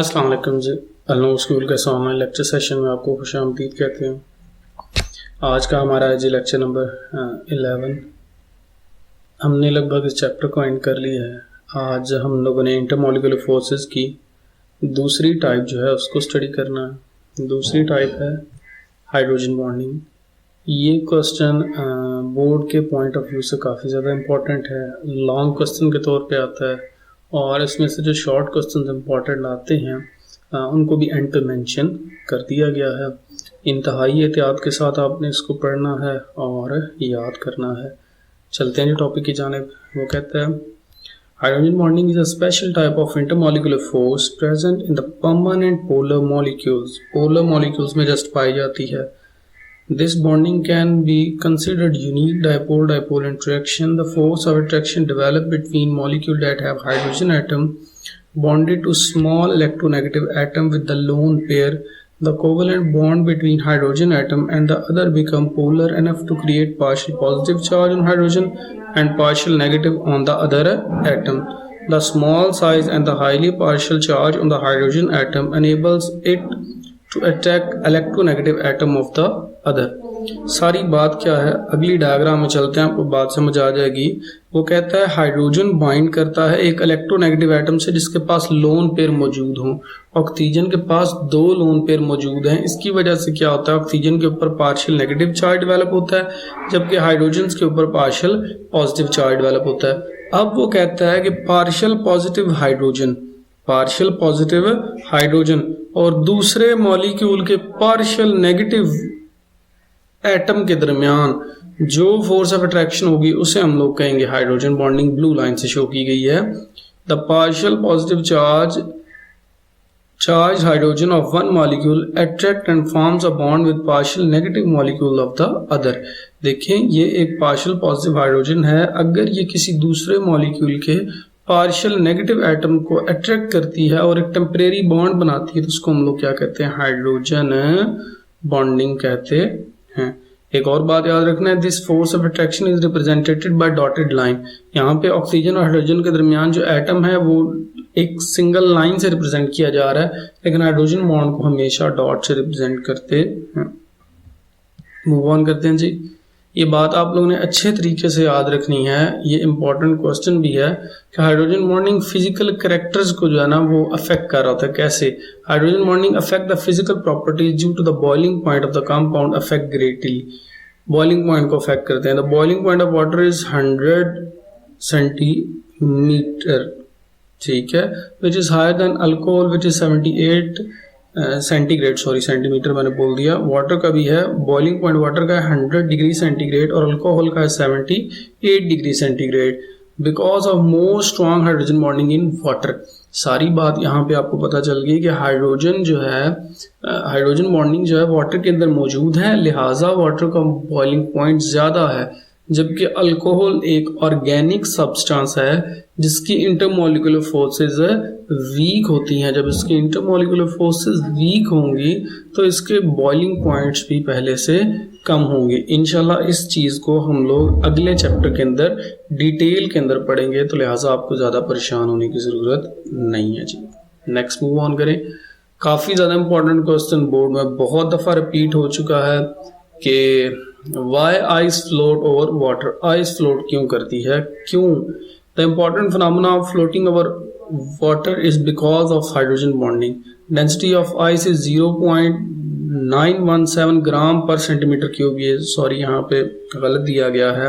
अस्सलाम वालेकुम जी। अलनूर स्कूल के ऑनलाइन लेक्चर सेशन में आपको खुशामदीद कहते हैं। आज का हमारा है जी लेक्चर नंबर 11। हमने लगभग इस चैप्टर को एंड कर लिया है। आज हम लोगों ने इंटरमॉलिक्यूलर फोर्सेस की दूसरी टाइप जो है उसको स्टडी करना है। दूसरी टाइप है हाइड्रोजन बॉन्डिंग। ये क्वेश्चन बोर्ड के पॉइंट ऑफ व्यू से काफ़ी ज़्यादा इम्पोर्टेंट है, लॉन्ग क्वेश्चन के तौर पे आता है और इसमें से जो शॉर्ट क्वेश्चन इम्पोर्टेंट आते हैं उनको भी एंड पे मेंशन कर दिया गया है। इंतहाई एहतियात के साथ आपने इसको पढ़ना है और याद करना है। चलते हैं जो टॉपिक की जानिब। वो कहता है hydrogen bonding is a special type of intermolecular force present in the permanent polar molecules. Polar molecules में जस्ट पाई जाती है। This bonding can be considered unique dipole-dipole interaction. The force of attraction developed between molecules that have hydrogen atom bonded to small electronegative atom with the lone pair. The covalent bond between hydrogen atom and the other become polar enough to create partial positive charge on hydrogen and partial negative on the other atom. The small size and the highly partial charge on the hydrogen atom enables it to attract electronegative atom of the other. सारी बात क्या है, अगली diagram में चलते हैं, आपको बात समझ आ जाएगी। वो कहता है हाइड्रोजन बाइंड करता है एक इलेक्ट्रोनेगेटिव एटम से जिसके पास लोन पेयर मौजूद हो। ऑक्सीजन के पास दो लोन पेयर मौजूद हैं। इसकी वजह से क्या होता है, ऑक्सीजन के ऊपर पार्शियल नेगेटिव चार्ज डेवलप होता है जबकि हाइड्रोजन के ऊपर पार्शियल पॉजिटिव चार्ज डेवलप होता है। अब वो कहता है कि पार्शियल पॉजिटिव हाइड्रोजन और दूसरे मॉलिक्यूल के पार्शियल नेगेटिव एटम के दरमियान जो फोर्स ऑफ अट्रैक्शन होगी उसे हम लोग कहेंगे हाइड्रोजन बॉन्डिंग। ब्लू लाइन से शो की गई है। The partial positive charge hydrogen of one molecule attract and forms a bond with partial negative molecule of the other. देखें, ये एक पार्शियल पॉजिटिव हाइड्रोजन है। अगर ये किसी दूसरे मॉलिक्यूल के पार्शियल नेगेटिव एटम को अट्रैक्ट करती है और एक टेम्परेरी बॉन्ड बनाती है तो उसको हम लोग क्या कहते हैं, हाइड्रोजन बॉन्डिंग कहते हैं। एक और बात याद रखना है, this force of attraction is represented by dotted line. यहाँ पे ऑक्सीजन और हाइड्रोजन के दरमियान जो एटम है वो एक सिंगल लाइन से रिप्रेजेंट किया जा रहा है, लेकिन हाइड्रोजन बॉन्ड को हमेशा डॉट से रिप्रेजेंट करते हैं। मूव ऑन करते हैं जी। ये बात आप लोगों ने अच्छे तरीके से याद रखनी है, ये इंपॉर्टेंट क्वेश्चन भी है कि हाइड्रोजन बॉन्डिंग फिजिकल कैरेक्टर्स को जो है ना वो अफेक्ट कर रहा होता है। कैसे? Hydrogen bonding affect the physical properties due to the boiling point of the compound affect greatly. Boiling point को अफेक्ट करते हैं। The boiling point of water is 100 centimetre, ठीक है, which is higher than alcohol which is 78 centigrade, sorry centimetre मैंने बोल दिया। Water का भी है, बॉइलिंग पॉइंट वाटर का है 100 डिग्री सेंटीग्रेड और अल्कोहल का है 78 degree centigrade because of more strong hydrogen bonding in water. सारी बात यहाँ पे आपको पता चल गई कि हाइड्रोजन जो है, हाइड्रोजन बॉन्डिंग जो है वाटर के अंदर मौजूद है, लिहाजा वाटर का बॉइलिंग पॉइंट ज़्यादा है, जबकि अल्कोहल एक ऑर्गेनिक सब्सटेंस है जिसकी इंटरमॉलिक्यूलर फोर्सेस वीक होती हैं। जब इसकी इंटरमॉलिक्यूलर फोर्सेस वीक होंगी तो इसके बॉइलिंग पॉइंट्स भी पहले से कम होंगे। इंशाल्लाह इस चीज़ को हम लोग अगले चैप्टर के अंदर डिटेल के अंदर पढ़ेंगे, तो लिहाजा आपको ज़्यादा परेशान होने की ज़रूरत नहीं है जी। नेक्स्ट मूव ऑन करें। काफ़ी ज़्यादा इंपॉर्टेंट क्वेश्चन बोर्ड में बहुत दफ़ा रिपीट हो चुका है कि why ice float over water. Ice float क्यों करती है, क्यों? The important phenomena of floating over water is because of hydrogen bonding. Density of ice is 0.917 gram per centimetre cube. ये सॉरी यहाँ पे गलत दिया गया है,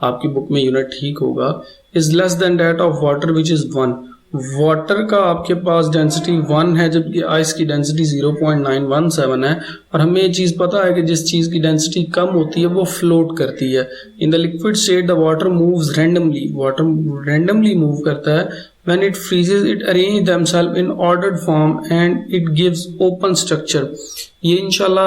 आपकी बुक में यूनिट ठीक होगा। Is less than that of water which is 1। Water का आपके पास डेंसिटी 1 है जबकि आइस की डेंसिटी 0.917 है। और हमें ये चीज़ पता है कि जिस चीज़ की डेंसिटी कम होती है वो फ्लोट करती है। In the liquid state the water moves randomly. Water randomly move करता है। When it freezes, it arrange themselves in ordered form and it gives open structure. ये इंशाल्लाह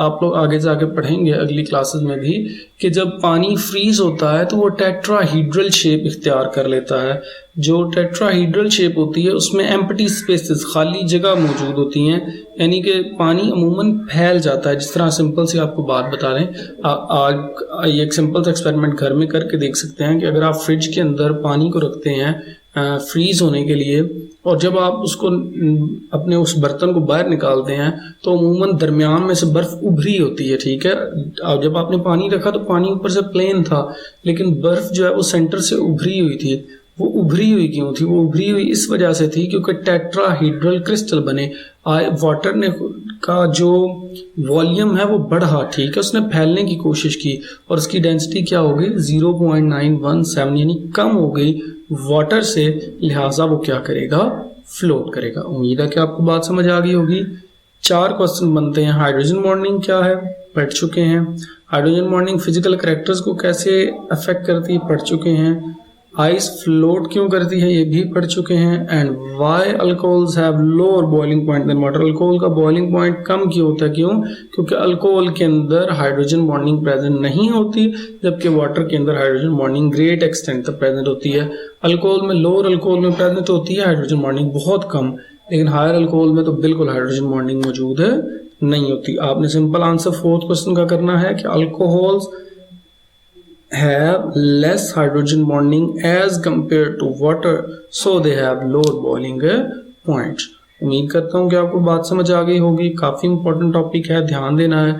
आप लोग आगे जाके पढ़ेंगे अगली क्लासेस में भी कि जब पानी फ्रीज होता है तो वो टेट्राहीड्रल शेप इख्तियार कर लेता है। जो टेट्राहीड्रल शेप होती है उसमें एम्प्टी स्पेसेस, खाली जगह मौजूद होती हैं, यानी कि पानी अमूमन फैल जाता है। जिस तरह सिंपल सी आपको बात बता रहे हैं, आज एक सिंपल सा एक्सपेरिमेंट घर में करके देख सकते हैं कि अगर आप फ्रिज के अंदर पानी को रखते हैं फ्रीज होने के लिए, और जब आप उसको अपने उस बर्तन को बाहर निकालते हैं तो अमूमन दरमियान में से बर्फ उभरी होती है, ठीक है। अब जब आपने पानी रखा तो पानी ऊपर से प्लेन था, लेकिन बर्फ जो है वो सेंटर से उभरी हुई थी। वो उभरी हुई क्यों थी? वो उभरी हुई इस वजह से थी क्योंकि टेट्राहीड्रल क्रिस्टल बने। वाटर ने का जो वॉल्यूम है वो बढ़ा, ठीक है, उसने फैलने की कोशिश की और उसकी डेंसिटी क्या हो गई? 0.917, यानी कम हो गई वाटर से, लिहाजा वो क्या करेगा? फ्लोट करेगा। उम्मीद है कि आपको बात समझ आ गई होगी। 4 क्वेश्चन बनते हैं। हाइड्रोजन बॉन्डिंग क्या है? पढ़ चुके हैं। हाइड्रोजन बॉन्डिंग फिजिकल कैरेक्टर्स को कैसे अफेक्ट करती है? पढ़ चुके हैं। आइस फ्लोट क्यों करती है? ये भी पढ़ चुके हैं। And why alcohols have lower boiling point than water? Alcohol का बॉइलिंग पॉइंट कम क्यों होता है? क्यों? क्योंकि अल्कोहल के अंदर हाइड्रोजन बॉन्डिंग प्रेजेंट नहीं होती, जबकि वाटर के अंदर हाइड्रोजन बॉन्डिंग ग्रेट एक्सटेंट तक प्रेजेंट होती है। अल्कोहल में, लोअर अल्कोहल में प्रेजेंट होती है हाइड्रोजन बॉन्डिंग बहुत कम, लेकिन हायर अल्कोहल में तो बिल्कुल हाइड्रोजन बॉन्डिंग मौजूद नहीं होती। आपने सिंपल आंसर 4th क्वेश्चन का करना है कि alcohols have less hydrogen bonding as compared to water, so they have lower boiling point। उम्मीद करता हूँ कि आपको बात समझ आ गई होगी। काफी इंपॉर्टेंट टॉपिक है, ध्यान देना है।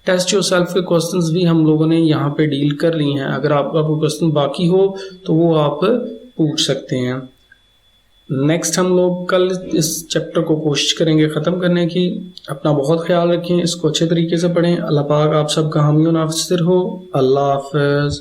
टेस्ट योरसेल्फ के क्वेश्चंस भी हम लोगों ने यहाँ पे डील कर ली हैं। अगर आपका कोई क्वेश्चन बाकी हो तो वो आप पूछ सकते हैं। नेक्स्ट हम लोग कल इस चैप्टर को कोशिश करेंगे ख़त्म करने की। अपना बहुत ख्याल रखें, इसको अच्छे तरीके से पढ़ें। अल्लाह पाक आप सबका हामी और नासिर हो। अल्लाह हाफ़िज़।